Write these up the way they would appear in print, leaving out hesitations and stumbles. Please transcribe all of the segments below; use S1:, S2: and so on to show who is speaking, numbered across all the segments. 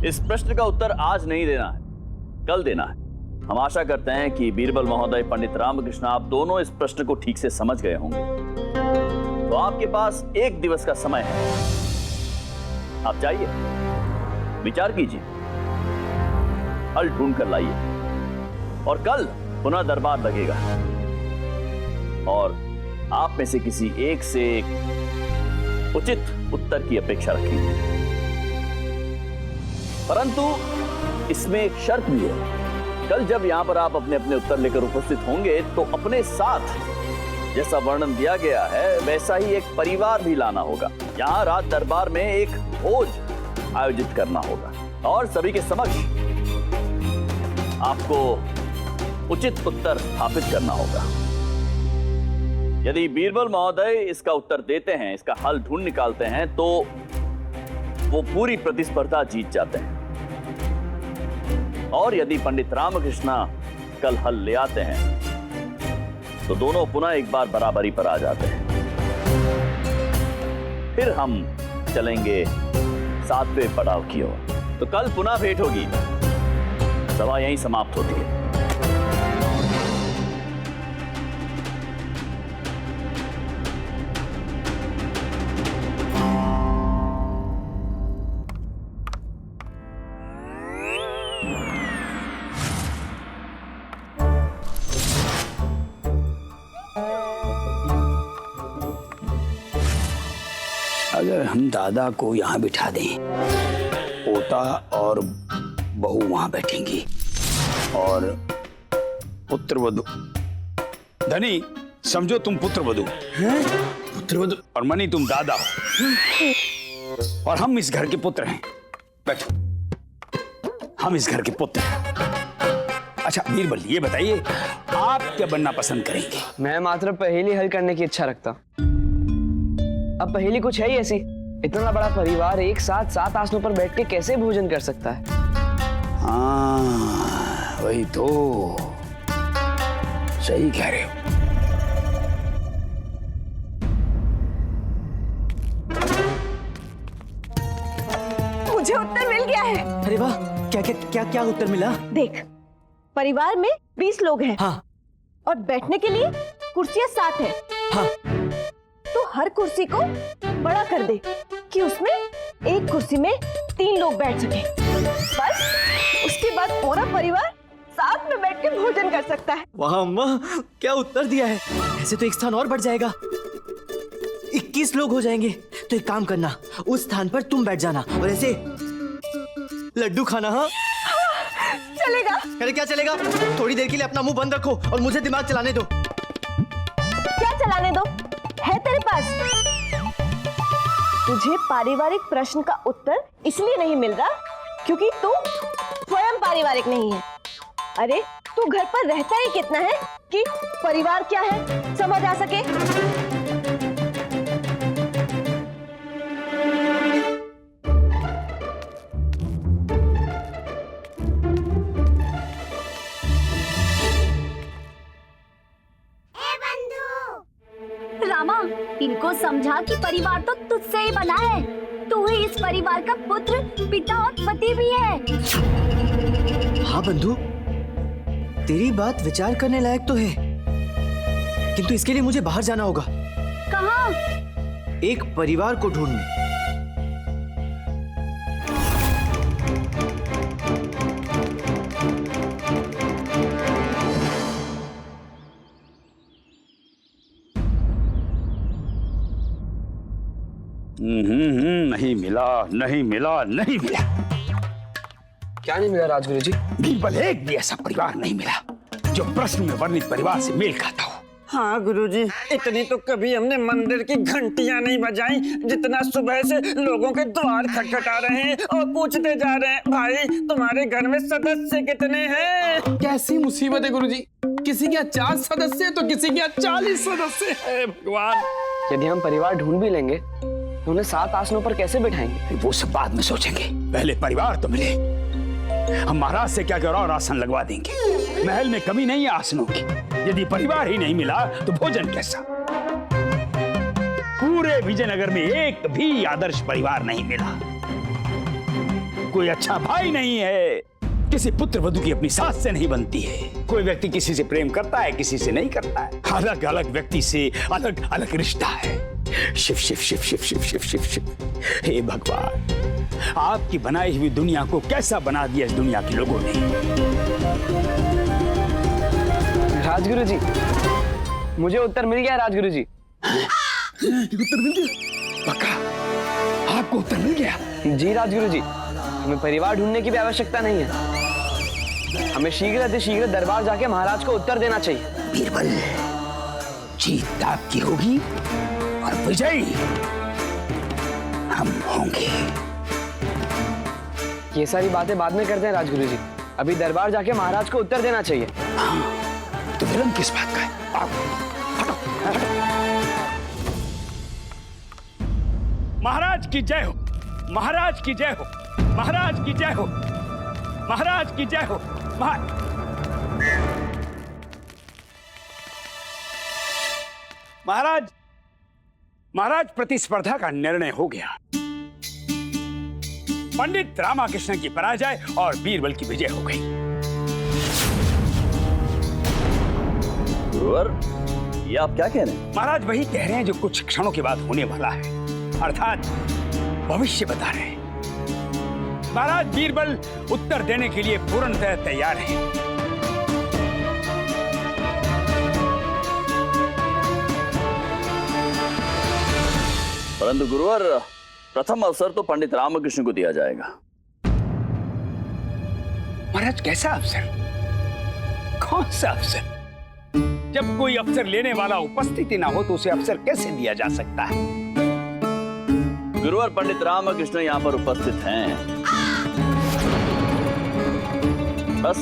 S1: इस प्रश्न का उत्तर आज नहीं देना है, कल देना है। हम आशा करते हैं कि बीरबल महोदय, पंडित रामकृष्ण, आप दोनों इस प्रश्न को ठीक से समझ गए होंगे। तो आपके पास 1 दिवस का समय है। आप जाइए, विचार कीजिए, हल ढूंढ कर लाइए और कल पुनः दरबार लगेगा और आप में से किसी एक से एक उचित उत्तर की अपेक्षा रखेंगे। परंतु इसमें एक शर्त भी है। कल जब यहां पर आप अपने अपने उत्तर लेकर उपस्थित होंगे तो अपने साथ जैसा वर्णन दिया गया है वैसा ही एक परिवार भी लाना होगा। यहां रात दरबार में एक भोज आयोजित करना होगा और सभी के समक्ष आपको उचित उत्तर स्थापित करना होगा। यदि बीरबल महोदय इसका उत्तर देते हैं, इसका हल ढूंढ निकालते हैं, तो वो पूरी प्रतिस्पर्धा जीत जाते हैं। और यदि पंडित रामकृष्ण कल हल ले आते हैं तो दोनों पुनः एक बार बराबरी पर आ जाते हैं। फिर हम चलेंगे 7वें पड़ाव की ओर। तो कल पुनः भेंट होगी। सभा यहीं समाप्त होती है।
S2: अगर हम दादा को यहाँ बिठा दें, पोता और बहू वहां बैठेंगी और पुत्रवधू, धनी समझो तुम पुत्रवधू, पुत्रवधू और मनी तुम दादा हो और हम इस घर के पुत्र हैं। बैठो, हम इस घर के पुत्र हैं। अच्छा बीरबल, ये बताइए आप क्या बनना पसंद करेंगे?
S3: मैं मात्र पहेली हल करने की इच्छा रखता। अब पहेली कुछ है ही ऐसी, इतना बड़ा परिवार एक साथ 7 आसनों पर बैठ के कैसे भोजन कर सकता है?
S2: हाँ वही तो, सही कह रहे हो।
S4: मुझे उत्तर मिल गया है।
S5: अरे वाह, क्या क्या क्या क्या उत्तर मिला?
S4: देख, परिवार में 20 लोग हैं।
S5: हाँ।
S4: और बैठने के लिए कुर्सियां 7 हैं।
S5: हाँ।
S4: तो हर कुर्सी को बड़ा कर दे कि उसमें एक कुर्सी में 3 लोग बैठ सके। बस उसके बाद पूरा परिवार साथ में बैठ के भोजन कर सकता है।
S5: वाह अम्मा, क्या उत्तर दिया है। ऐसे तो एक स्थान और बढ़ जाएगा, 21 लोग हो जाएंगे। तो एक काम करना, उस स्थान पर तुम बैठ जाना और ऐसे लड्डू खाना। हाँ
S4: चलेगा।
S5: अरे क्या चलेगा, थोड़ी देर के लिए अपना मुंह बंद रखो और मुझे दिमाग चलाने दो।
S4: क्या चलाने दो है तेरे पास? तुझे पारिवारिक प्रश्न का उत्तर इसलिए नहीं मिल रहा क्योंकि तू स्वयं पारिवारिक नहीं है। अरे तू घर पर रहता ही कितना है कि परिवार क्या है समझ आ सके।
S6: रामा, इनको समझा कि परिवार तो तुझसे ही बना है। तू ही इस परिवार का पुत्र, पिता और पति भी है।
S5: हाँ बंधु, तेरी बात विचार करने लायक तो है, किंतु इसके लिए मुझे बाहर जाना होगा।
S6: कहाँ?
S5: एक परिवार को ढूंढने।
S2: नहीं मिला, नहीं मिला, नहीं मिला।
S3: क्या नहीं मिला राजगुरु जी?
S2: बीरबल, एक भी ऐसा परिवार नहीं मिला जो प्रश्न में वर्णित परिवार से मेल खाता हो।
S7: हाँ गुरुजी, इतनी तो कभी हमने मंदिर की घंटियां नहीं बजाई जितना सुबह से लोगों के द्वार खटखटा रहे हैं और पूछते जा रहे हैं, भाई तुम्हारे घर में सदस्य कितने हैं?
S8: कैसी मुसीबत है गुरुजी, किसी के यहाँ 4 सदस्य तो किसी के यहाँ 40 सदस्य है। भगवान,
S3: यदि हम परिवार ढूंढ भी लेंगे तो उन्हें 7 आसनों पर कैसे बिठाएंगे?
S2: वो सब बाद में सोचेंगे, पहले परिवार तो मिले। हम महाराज से क्या और आसन लगवा देंगे। महल में कमी नहीं है आसनों की। यदि परिवार ही नहीं मिला तो भोजन कैसा? पूरे विजयनगर में एक भी आदर्श परिवार नहीं मिला। कोई अच्छा भाई नहीं है। किसी पुत्र वधू की अपनी सास से नहीं बनती है। कोई व्यक्ति किसी से प्रेम करता है, किसी से नहीं करता है। अलग अलग व्यक्ति से अलग अलग रिश्ता है। शिव शिव शिव शिव शिव शिव शिव शिव। हे भगवान, आपकी बनाई हुई दुनिया को कैसा बना दिया इस दुनिया के लोगों ने।
S3: राजगुरु जी, मुझे उत्तर मिल गया राजगुरु जी।
S2: उत्तर मिल गया? पक्का? आपको उत्तर मिल गया?
S3: जी राजगुरु जी, हमें परिवार ढूंढने की भी आवश्यकता नहीं है। हमें शीघ्र दरबार जाके महाराज को उत्तर देना चाहिए।
S2: बीरबल, जीत आपकी होगी और विजयी हम होंगे।
S3: ये सारी बातें बाद में करते हैं राजगुरु जी, अभी दरबार जाके महाराज को उत्तर देना चाहिए।
S2: हाँ, तो विलंब किस बात का है? आओ, हटो, हटो। महाराज की जय हो, महाराज की जय हो, महाराज की जय हो, महाराज की जय हो। महाराज, महाराज प्रतिस्पर्धा का निर्णय हो गया। पंडित रामाकृष्ण की पराजय और बीरबल की विजय हो गई।
S1: गुरुवर, ये आप क्या कह रहे हैं?
S2: महाराज वही कह रहे हैं जो कुछ क्षणों के बाद होने वाला है, अर्थात भविष्य बता रहे हैं। महाराज, बीरबल उत्तर देने के लिए पूर्णतः तैयार हैं।
S1: परंतु गुरुवर, प्रथम अवसर तो पंडित रामकृष्ण को दिया जाएगा।
S2: महाराज, कैसा अवसर? कौन सा अवसर? जब कोई अवसर लेने वाला उपस्थिति ना हो तो उसे अवसर कैसे दिया जा सकता है?
S1: गुरुवर, पंडित रामकृष्ण यहाँ पर उपस्थित हैं। बस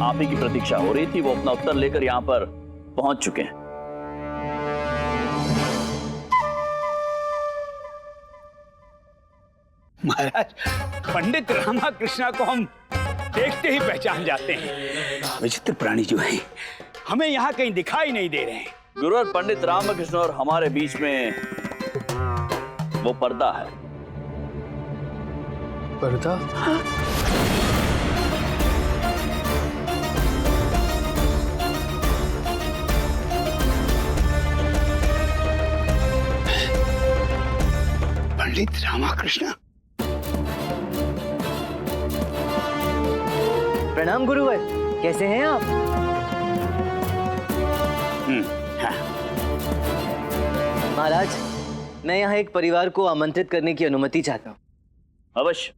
S1: आप ही की प्रतीक्षा हो रही थी। वो अपना उत्तर लेकर यहाँ पर पहुंच चुके हैं।
S2: महाराज, पंडित रामकृष्ण को हम देखते ही पहचान जाते हैं। विचित्र प्राणी जो हैं, हमें यहाँ कहीं दिखाई नहीं दे रहे हैं।
S1: गुरुवर, पंडित रामकृष्ण और हमारे बीच में वो पर्दा है।
S5: पर्दा?
S2: पंडित रामकृष्ण,
S5: प्रणाम गुरुवर, कैसे हैं आप?
S2: हाँ।
S5: महाराज, मैं यहाँ एक परिवार को आमंत्रित करने की अनुमति चाहता हूँ।
S1: अवश्य।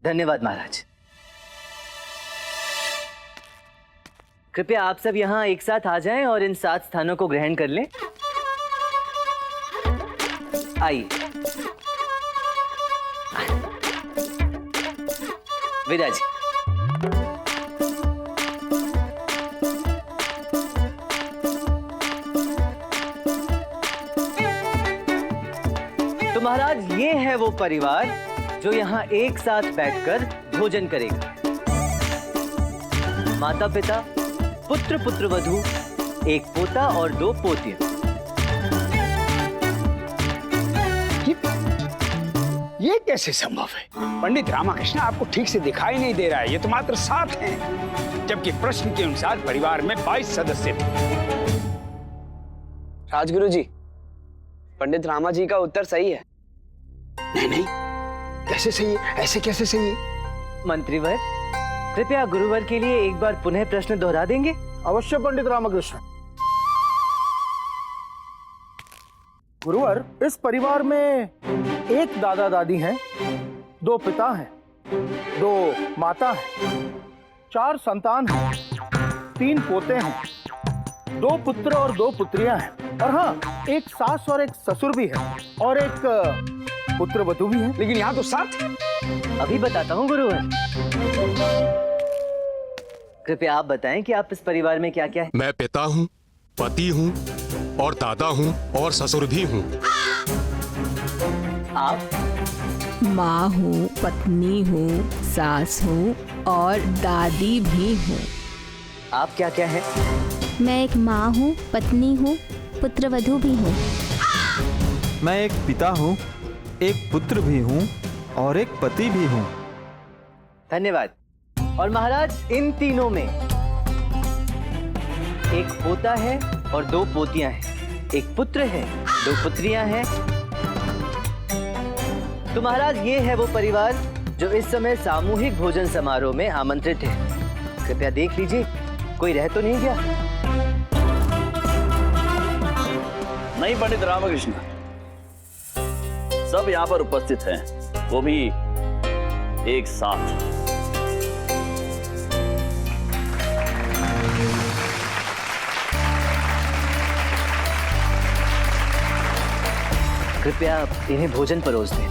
S5: धन्यवाद महाराज। कृपया आप सब यहाँ एक साथ आ जाएं और इन 7 स्थानों को ग्रहण कर लें। आइए। विराज। तो महाराज, ये है वो परिवार जो यहाँ एक साथ बैठकर भोजन करेगा। माता पिता, पुत्र पुत्रवधू, एक पोता और 2 पोतियां।
S2: ये कैसे संभव है? पंडित रामकृष्ण, आपको ठीक से दिखाई नहीं दे रहा है। ये तो मात्र 7 हैं, जबकि प्रश्न के अनुसार परिवार में 22 सदस्य थे।
S3: राजगुरु जी, पंडित रामा जी का उत्तर सही है।
S2: नहीं नहीं, कैसे सही है? ऐसे कैसे सही है?
S5: मंत्रीवर, कृपया गुरुवर के लिए एक बार पुनः प्रश्न दोहरा देंगे?
S9: अवश्य पंडित रामकृष्ण। गुरुवर, इस परिवार में एक दादा दादी हैं, 2 पिता हैं, 2 माता हैं, 4 संतान हैं, 3 पोते हैं, 2 पुत्र और 2 पुत्रियां हैं, और हाँ, एक सास और एक ससुर भी है, और एक पुत्र वधू भी है।
S2: लेकिन यहाँ तो 7 है।
S5: अभी बताता हूँ गुरुवर। कृपया आप बताएं कि आप इस परिवार में क्या क्या है।
S10: मैं पिता हूँ, पति हूँ, और दादा हूँ, और ससुर भी हूँ।
S5: आप?
S11: माँ हूँ, पत्नी हूँ, सास हूँ और दादी भी हूँ।
S5: आप क्या क्या है?
S11: मैं एक माँ हूँ, पत्नी हूँ, पुत्रवधू भी हूँ।
S12: मैं एक पिता हूँ, एक पुत्र भी हूँ और एक पति भी हूँ।
S5: धन्यवाद। और महाराज, इन तीनों में एक पोता है और 2 पोतियां हैं, एक पुत्र है, 2 पुत्रियां हैं। तो महाराज, ये है वो परिवार जो इस समय सामूहिक भोजन समारोह में आमंत्रित है। कृपया देख लीजिए, कोई रह तो नहीं गया?
S1: नहीं पंडित रामकृष्ण, सब यहाँ पर उपस्थित हैं, वो भी एक साथ।
S5: कृपया इन्हें भोजन परोस दें।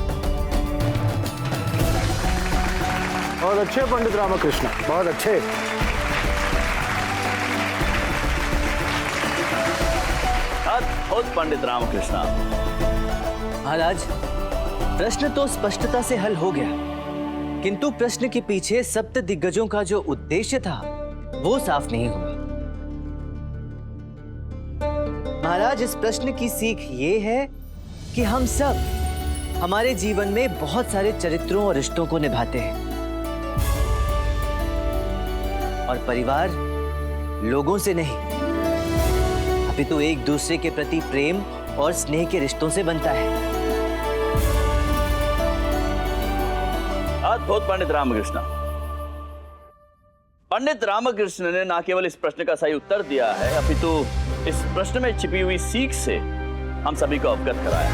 S9: बहुत अच्छे पंडित रामकृष्ण, बहुत अच्छे।
S1: अद्भुत पंडित रामकृष्ण।
S5: महाराज, प्रश्न तो स्पष्टता से हल हो गया, किंतु प्रश्न के पीछे सप्त दिग्गजों का जो उद्देश्य था वो साफ नहीं हुआ। महाराज, इस प्रश्न की सीख ये है कि हम सब हमारे जीवन में बहुत सारे चरित्रों और रिश्तों को निभाते हैं, और परिवार लोगों से नहीं, अपितु एक दूसरे के प्रति प्रेम और स्नेह के रिश्तों से बनता है।
S1: अद्भुत पंडित रामकृष्ण। पंडित रामकृष्ण ने न केवल इस प्रश्न का सही उत्तर दिया है, अपितु इस प्रश्न में छिपी हुई सीख से हम सभी को अवगत कराया।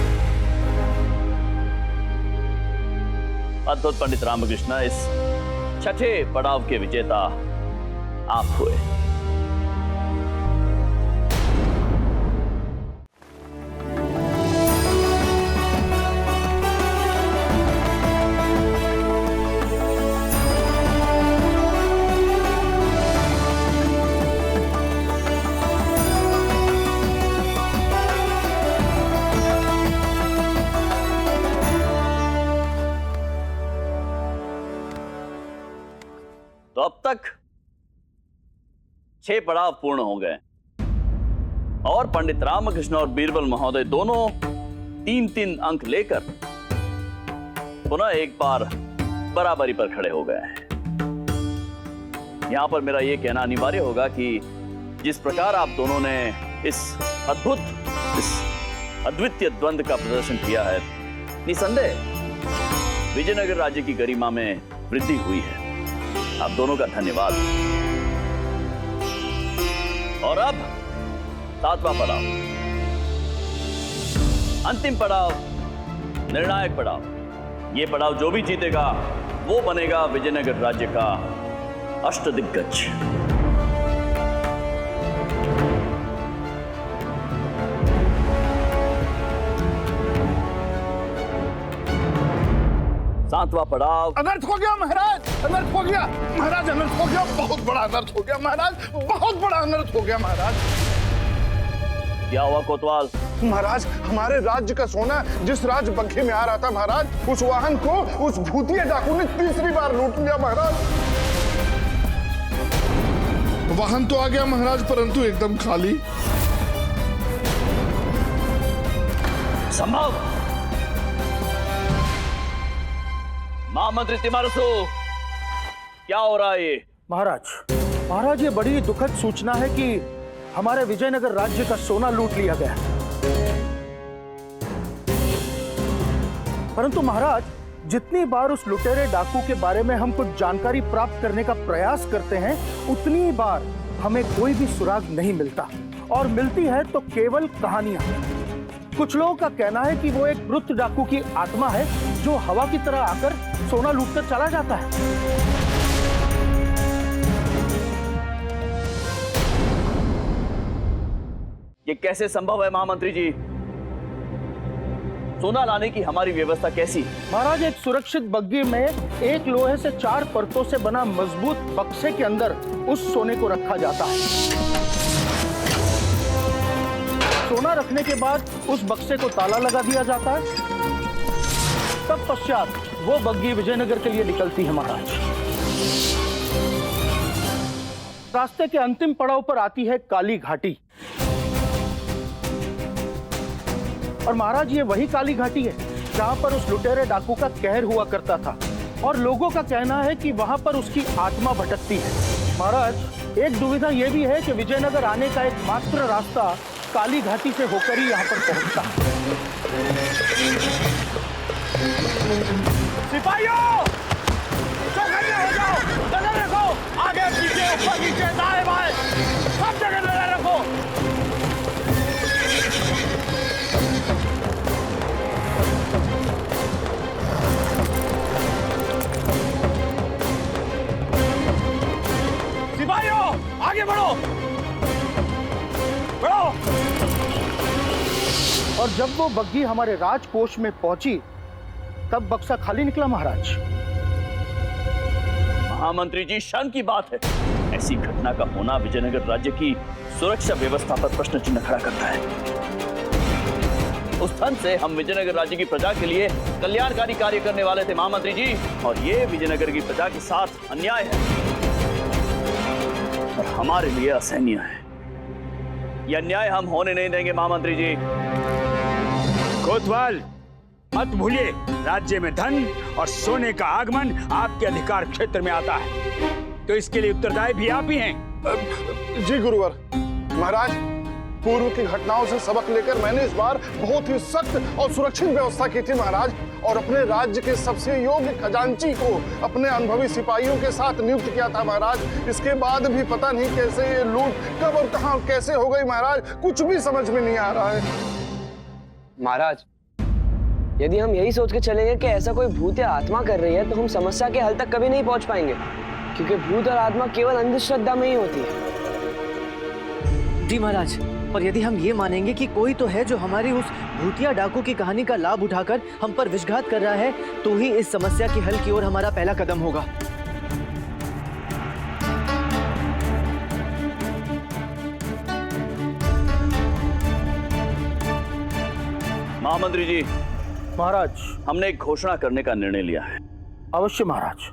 S1: अद्भुत पंडित रामकृष्ण, इस छठे पड़ाव के विजेता आप हुए। तो अब तक 6 पड़ाव पूर्ण हो गए और पंडित रामकृष्ण और बीरबल महोदय दोनों 3-3 अंक लेकर पुनः एक बार बराबरी पर खड़े हो गए हैं। यहां पर मेरा यह कहना अनिवार्य होगा कि जिस प्रकार आप दोनों ने इस अद्वितीय द्वंद्व का प्रदर्शन किया है, निसंदेह विजयनगर राज्य की गरिमा में वृद्धि हुई है। आप दोनों का धन्यवाद। और अब 7वां पड़ाव, अंतिम पड़ाव, निर्णायक पड़ाव। ये पड़ाव जो भी जीतेगा वो बनेगा विजयनगर राज्य का अष्टदिग्गज। सातवां पड़ाव।
S9: अनर्थ हो गया महाराज, अनर्थ हो गया महाराज, अनर्थ हो गया, बहुत बड़ा अनर्थ हो गया महाराज, बहुत बड़ा अनर्थ हो गया महाराज।
S1: क्या हुआ कोतवाल?
S9: महाराज, हमारे राज्य का सोना जिस राज बग्घे में आ रहा था महाराज, उस वाहन को उस भूतिया डाकू ने तीसरी बार लूट लिया महाराज। वाहन तो आ गया महाराज, परंतु एकदम खाली।
S1: संभव? महामंत्री तिमारसु, क्या हो रहा है ये?
S9: महाराज, ये बड़ी दुखद सूचना है कि हमारे विजयनगर राज्य का सोना लूट लिया गया। परंतु महाराज, जितनी बार उस लुटेरे डाकू के बारे में हम कुछ जानकारी प्राप्त करने का प्रयास करते हैं, उतनी बार हमें कोई भी सुराग नहीं मिलता, और मिलती है तो केवल कहानियां। कुछ लोगों का कहना है कि वो एक मृत डाकू की आत्मा है जो हवा की तरह आकर सोना लूटकर चला जाता है।
S1: ये कैसे संभव है महामंत्री जी? सोना लाने की हमारी व्यवस्था कैसी है?
S9: महाराज, एक सुरक्षित बग्गी में एक लोहे से 4 परतों से बना मजबूत बक्से के अंदर उस सोने को रखा जाता है। सोना रखने के बाद उस बक्से को ताला लगा दिया जाता है। तत्पश्चात वो बग्गी विजयनगर के लिए निकलती है महाराज। रास्ते के अंतिम पड़ाव पर आती है काली घाटी, और महाराज ये वही काली घाटी है जहाँ पर उस लुटेरे डाकू का कहर हुआ करता था, और लोगों का कहना है कि वहाँ पर उसकी आत्मा भटकती है। महाराज, एक दुविधा यह भी है कि विजयनगर आने का एकमात्र रास्ता काली घाटी से होकर ही यहाँ पर पहुँचता है। सिपाहियों, चौकन्ने हो जाओ, नजर रखो, आगे पीछे ऊपर नीचे दाएं बाएं सब जगह नजर रखो। सिपाहियों, आगे बढ़ो, बढ़ो। और जब वो बग्घी हमारे राजकोष में पहुंची तब बक्सा खाली निकला महाराज।
S1: महामंत्री जी, शर्म की बात है। ऐसी घटना का होना विजयनगर राज्य की सुरक्षा व्यवस्था पर प्रश्न चिन्ह खड़ा करता है। उस धन से हम विजयनगर राज्य की प्रजा के लिए कल्याणकारी कार्य करने वाले थे महामंत्री जी, और ये विजयनगर की प्रजा के साथ अन्याय है और हमारे लिए असहनीय है। यह अन्याय हम होने नहीं देंगे महामंत्री जी।
S2: कोतवाल, मत भूलिए, राज्य में धन और सोने का आगमन आपके अधिकार क्षेत्र में आता है, तो इसके लिए उत्तरदायी भी आप ही हैं।
S12: जी गुरुवर। महाराज, पूर्व की घटनाओं से सबक लेकर मैंने इस बार बहुत ही सख्त और सुरक्षित व्यवस्था की थी महाराज, और अपने राज्य के सबसे योग्य खजांची को अपने अनुभवी सिपाहियों के साथ नियुक्त किया था महाराज। इसके बाद भी पता नहीं कैसे ये लूट कब और कहां कैसे हो गई महाराज, कुछ भी समझ में नहीं आ रहा है।
S3: महाराज, यदि हम यही सोच के चलेंगे कि ऐसा कोई भूत या आत्मा कर रही है, तो हम समस्या के हल तक कभी नहीं पहुंच पाएंगे, क्योंकि भूत और आत्मा केवल अंधश्रद्धा में ही होती है।
S5: जी महाराज, और यदि हम ये मानेंगे कि कोई तो है जो हमारी उस भूतिया डाकू की कहानी का लाभ उठाकर हम पर विश्वासघात कर रहा है, तो ही इस समस्या के हल की ओर हमारा पहला कदम होगा।
S1: महामंत्री जी,
S9: महाराज,
S1: हमने एक घोषणा करने का निर्णय लिया है।
S9: अवश्य महाराज।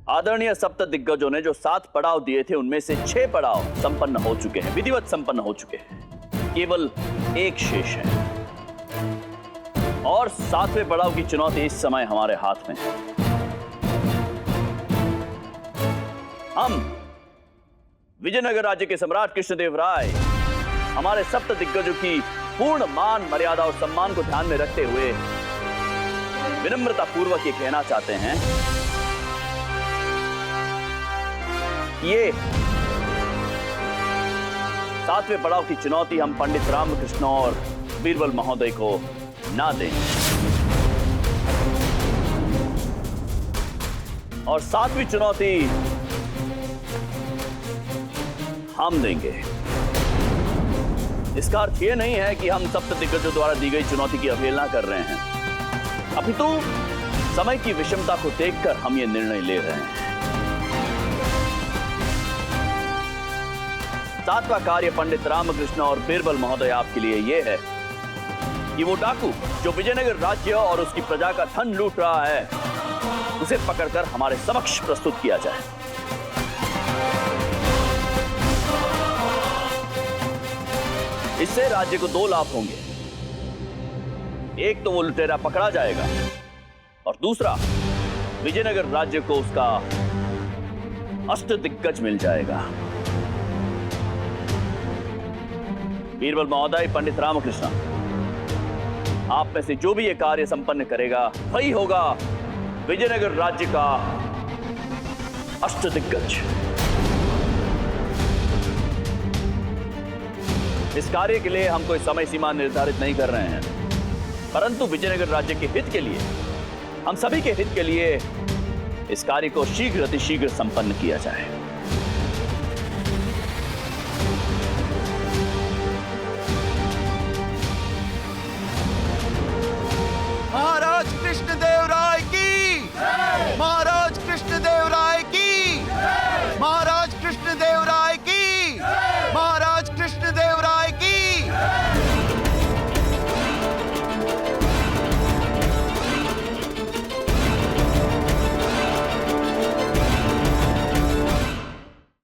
S1: आदरणीय सप्त दिग्गजों ने जो 7 पड़ाव दिए थे, उनमें से 6 पड़ाव संपन्न हो चुके हैं, विधिवत संपन्न हो चुके हैं। केवल एक शेष है, और 7वें पड़ाव की चुनौती इस समय हमारे हाथ में है। हम विजयनगर राज्य के सम्राट कृष्णदेव राय हमारे सप्त दिग्गजों की पूर्ण मान, मर्यादा और सम्मान को ध्यान में रखते हुए विनम्रता पूर्वक ये कहना चाहते हैं, ये 7वें पड़ाव की चुनौती हम पंडित रामकृष्ण और बीरबल महोदय को ना दें, और 7वीं चुनौती हम देंगे। इसका अर्थ यह नहीं है कि हम सप्त दिग्गजों द्वारा दी गई चुनौती की अवहेलना कर रहे हैं, अपितु समय की विषमता को देखकर हम ये निर्णय ले रहे हैं। 7वां कार्य पंडित रामकृष्ण और बीरबल महोदय आपके लिए यह है कि वो डाकू जो विजयनगर राज्य और उसकी प्रजा का धन लूट रहा है, उसे पकड़कर हमारे समक्ष प्रस्तुत किया जाए। इससे राज्य को 2 लाभ होंगे। एक तो वो लुटेरा पकड़ा जाएगा, और दूसरा विजयनगर राज्य को उसका अष्टदिग्गज मिल जाएगा। बीरबल महोदय, पंडित रामकृष्ण, आप में से जो भी ये कार्य संपन्न करेगा, वही होगा विजयनगर राज्य का अष्टदिग्गज। इस कार्य के लिए हम कोई समय सीमा निर्धारित नहीं कर रहे हैं, परंतु विजयनगर राज्य के हित के लिए, हम सभी के हित के लिए इस कार्य को शीघ्र अतिशीघ्र संपन्न किया जाए।